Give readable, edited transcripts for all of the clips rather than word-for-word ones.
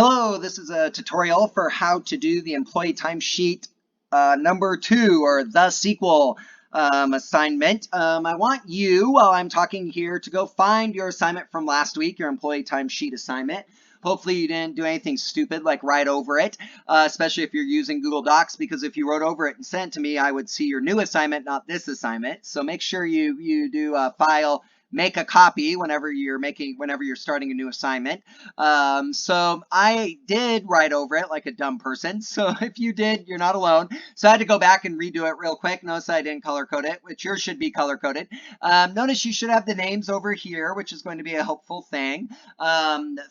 Hello, this is a tutorial for how to do the employee timesheet number 2 or the sequel assignment. I want you, while I'm talking here, to go find your assignment from last week, your employee timesheet assignment. Hopefully you didn't do anything stupid like write over it, especially if you're using Google Docs, because if you wrote over it and sent it to me, I would see your new assignment, not this assignment. So make sure you do file, make a copy whenever you're starting a new assignment. So I did write over it like a dumb person. So if you did, you're not alone. So I had to go back and redo it real quick. Notice I didn't color code it, which yours should be color coded. Notice you should have the names over here, which is going to be a helpful thing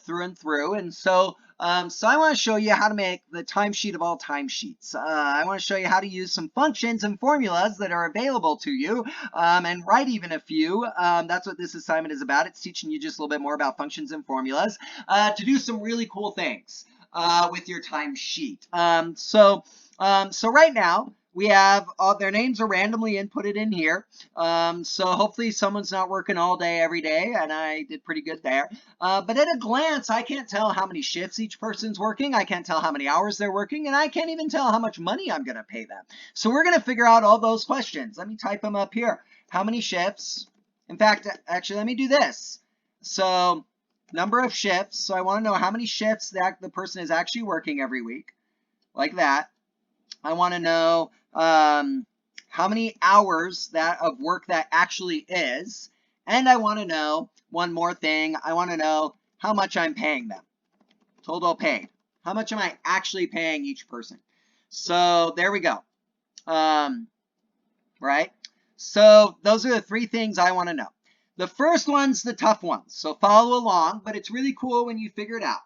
through and through. And so I want to show you how to make the timesheet of all timesheets. I want to show you how to use some functions and formulas that are available to you and write even a few. That's what this assignment is about. It's teaching you just a little bit more about functions and formulas to do some really cool things with your timesheet. So right now, we have all their names are randomly inputted in here. So hopefully someone's not working all day every day, and I did pretty good there. But at a glance, I can't tell how many shifts each person's working. I can't tell how many hours they're working, and I can't even tell how much money I'm going to pay them. So we're going to figure out all those questions. Let me type them up here. How many shifts? In fact, actually, let me do this. So number of shifts. So I want to know how many shifts that the person is actually working every week, like that. I want to know how many hours of work that actually is. And I want to know one more thing. I want to know how much I'm paying them. Total paid. How much am I actually paying each person? So there we go. Right? So those are the three things I want to know. The first one's the tough one. So follow along, but it's really cool when you figure it out.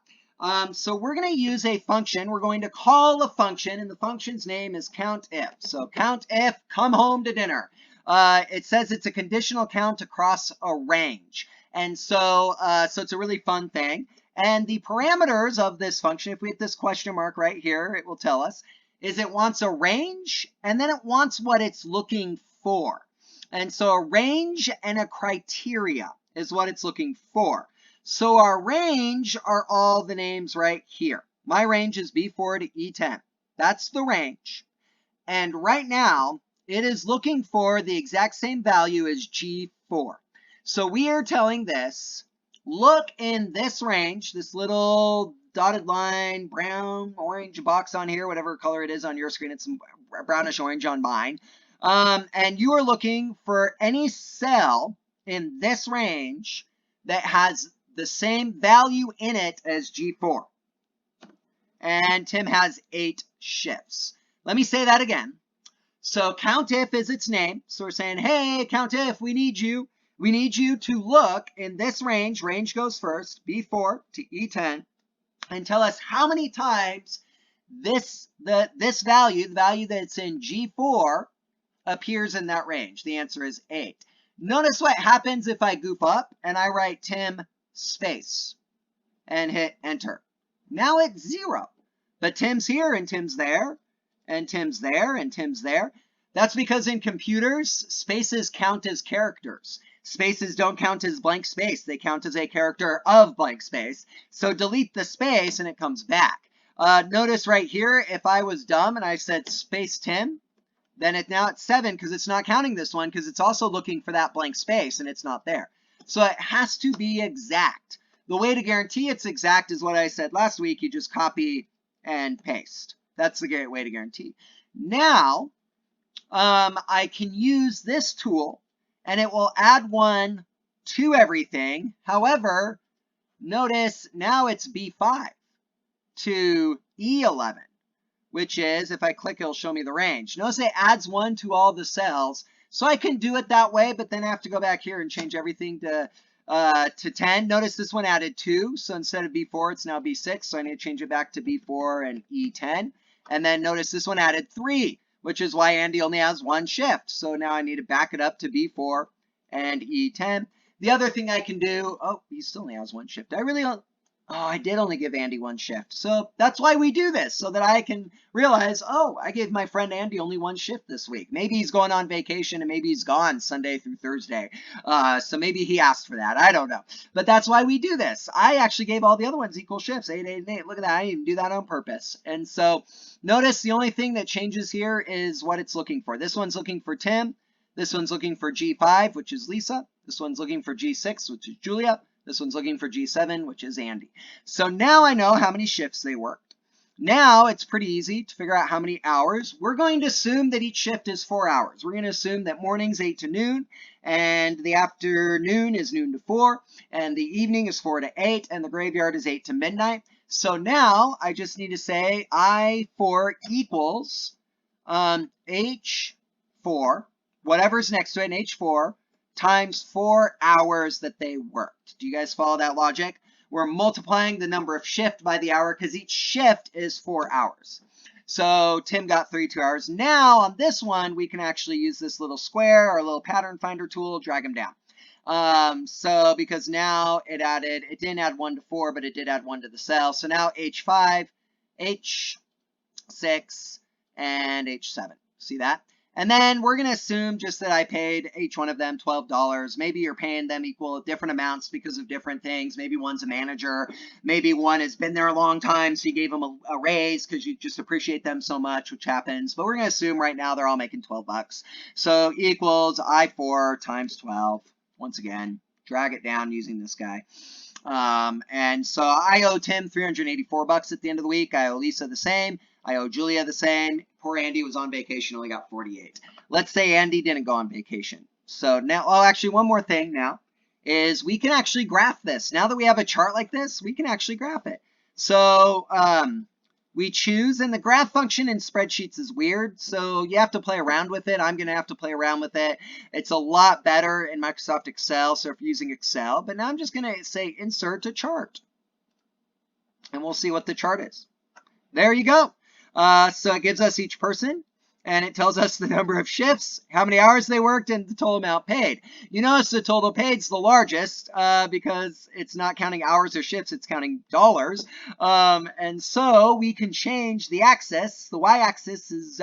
So we're going to use a function. We're going to call a function, and the function's name is Countif. So Countif, come home to dinner. It says it's a conditional count across a range. And so it's a really fun thing. And the parameters of this function, if we hit this question mark right here, it will tell us, is it wants a range, and then it wants what it's looking for. And so a range and a criteria is what it's looking for. So our range are all the names right here. My range is B4 to E10. That's the range. And right now, it is looking for the exact same value as G4. So we are telling this, look in this range, this little dotted line, brown, orange box on here, whatever color it is on your screen. It's brownish orange on mine. And you are looking for any cell in this range that has the same value in it as G4. And Tim has 8 shifts. Let me say that again. So Countif is its name. So we're saying, hey, Countif, we need you. We need you to look in this range. Range goes first, B4 to E10, and tell us how many times this value, the value that's in G4, appears in that range. The answer is 8. Notice what happens if I goof up and I write Tim space and hit enter. Now it's 0. But Tim's here and Tim's there and Tim's there and Tim's there. That's because in computers, spaces count as characters. Spaces don't count as blank space. They count as a character of blank space. So delete the space and it comes back. Notice right here, if I was dumb and I said space Tim, then now it's 7 because it's not counting this one because it's also looking for that blank space and it's not there. So it has to be exact. The way to guarantee it's exact is what I said last week. You just copy and paste. That's the great way to guarantee. Now, I can use this tool and it will add 1 to everything. However, notice now it's B5 to E11. Which is, if I click, it'll show me the range. Notice it adds 1 to all the cells. So I can do it that way, but then I have to go back here and change everything to 10. Notice this one added 2. So instead of B4, it's now B6. So I need to change it back to B4 and E10. And then notice this one added 3, which is why Andy only has 1 shift. So now I need to back it up to B4 and E10. The other thing I can do, oh, he still only has 1 shift. I really don't. Oh, I did only give Andy one shift. So that's why we do this, so that I can realize, oh, I gave my friend Andy only one shift this week. Maybe he's going on vacation and maybe he's gone Sunday through Thursday. So maybe he asked for that. I don't know. But that's why we do this. I actually gave all the other ones equal shifts, 8, 8, and 8. Look at that. I didn't even do that on purpose. And so notice the only thing that changes here is what it's looking for. This one's looking for Tim. This one's looking for G5, which is Lisa. This one's looking for G6, which is Julia. This one's looking for G7, which is Andy. So now I know how many shifts they worked. Now it's pretty easy to figure out how many hours. We're going to assume that each shift is 4 hours. We're going to assume that morning's 8 to noon, and the afternoon is noon to 4, and the evening is 4 to 8, and the graveyard is 8 to midnight. So now I just need to say I4 equals H4, whatever's next to it, H4, times 4 hours that they worked. Do you guys follow that logic? We're multiplying the number of shift by the hour because each shift is 4 hours. So Tim got 32 hours. Now on this one, we can actually use this little square or a little pattern finder tool, drag them down. So because now it didn't add 1 to 4, but it did add 1 to the cell. So now H5, H6, and H7. See that? And then we're going to assume just that I paid each one of them $12. Maybe you're paying them equal different amounts because of different things. Maybe one's a manager. Maybe one has been there a long time, so you gave them a raise because you just appreciate them so much, which happens. But we're going to assume right now they're all making 12 bucks. So equals I4 times 12. Once again, drag it down using this guy. And so I owe Tim 384 bucks at the end of the week. I owe Lisa the same. I owe Julia the same. Poor Andy was on vacation, only got 48. Let's say Andy didn't go on vacation. So now, oh, actually one more thing now is we can actually graph this. Now that we have a chart like this, we can actually graph it. So we choose, and the graph function in spreadsheets is weird, so you have to play around with it. I'm going to have to play around with it. It's a lot better in Microsoft Excel, so if you're using Excel, but now I'm just going to say insert a chart, and we'll see what the chart is. There you go. So it gives us each person, and it tells us the number of shifts, how many hours they worked, and the total amount paid. You notice the total paid is the largest because it's not counting hours or shifts, it's counting dollars. And so we can change the axis. The y-axis is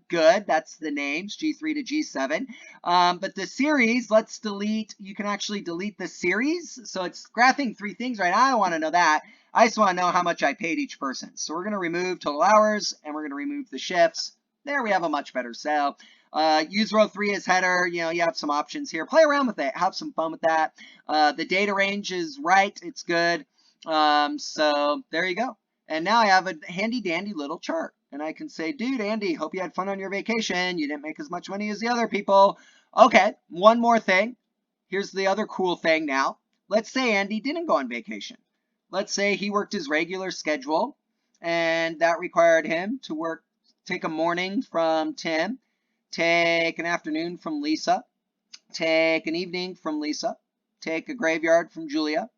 good. That's the names, G3 to G7. But the series, let's delete. You can actually delete the series. So it's graphing 3 things right now. I don't want to know that. I just want to know how much I paid each person. So we're going to remove total hours, and we're going to remove the shifts. There we have a much better cell. Use row 3 as header. You know, you have some options here. Play around with it. Have some fun with that. The data range is right. It's good. So there you go. And now I have a handy dandy little chart. And I can say, dude, Andy, hope you had fun on your vacation. You didn't make as much money as the other people. Okay, one more thing. Here's the other cool thing now. Let's say Andy didn't go on vacation. Let's say he worked his regular schedule, and that required him to take a morning from Tim, take an afternoon from Lisa, take an evening from Lisa, take a graveyard from Julia,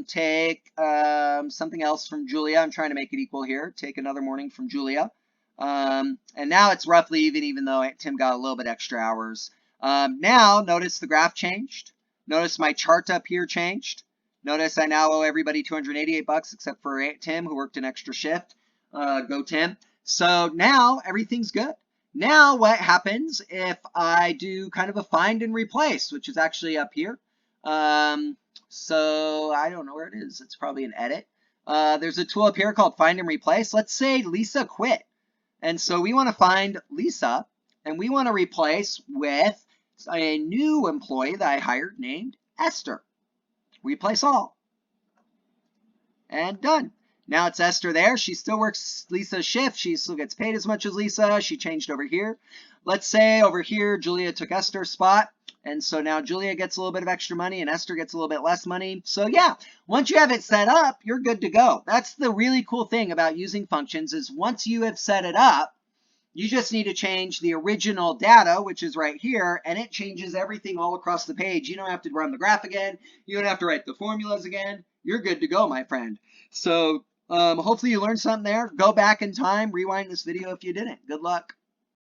take something else from Julia. I'm trying to make it equal here. Take another morning from Julia. And now it's roughly even though Tim got a little bit extra hours. Now, notice the graph changed. Notice my chart up here changed. Notice I now owe everybody 288 bucks except for Tim, who worked an extra shift. Go Tim. So now everything's good. Now what happens if I do kind of a find and replace, which is actually up here. So I don't know where it is. It's probably an edit. There's a tool up here called find and replace. Let's say Lisa quit. And so we want to find Lisa, and we want to replace with a new employee that I hired named Esther. Replace all. And done. Now it's Esther there. She still works Lisa's shift. She still gets paid as much as Lisa. She changed over here. Let's say over here, Julia took Esther's spot. And so now Julia gets a little bit of extra money and Esther gets a little bit less money. So yeah, once you have it set up, you're good to go. That's the really cool thing about using functions is once you have set it up, you just need to change the original data, which is right here, and it changes everything all across the page. You don't have to run the graph again. You don't have to write the formulas again. You're good to go, my friend. So hopefully you learned something there. Go back in time, rewind this video if you didn't. Good luck.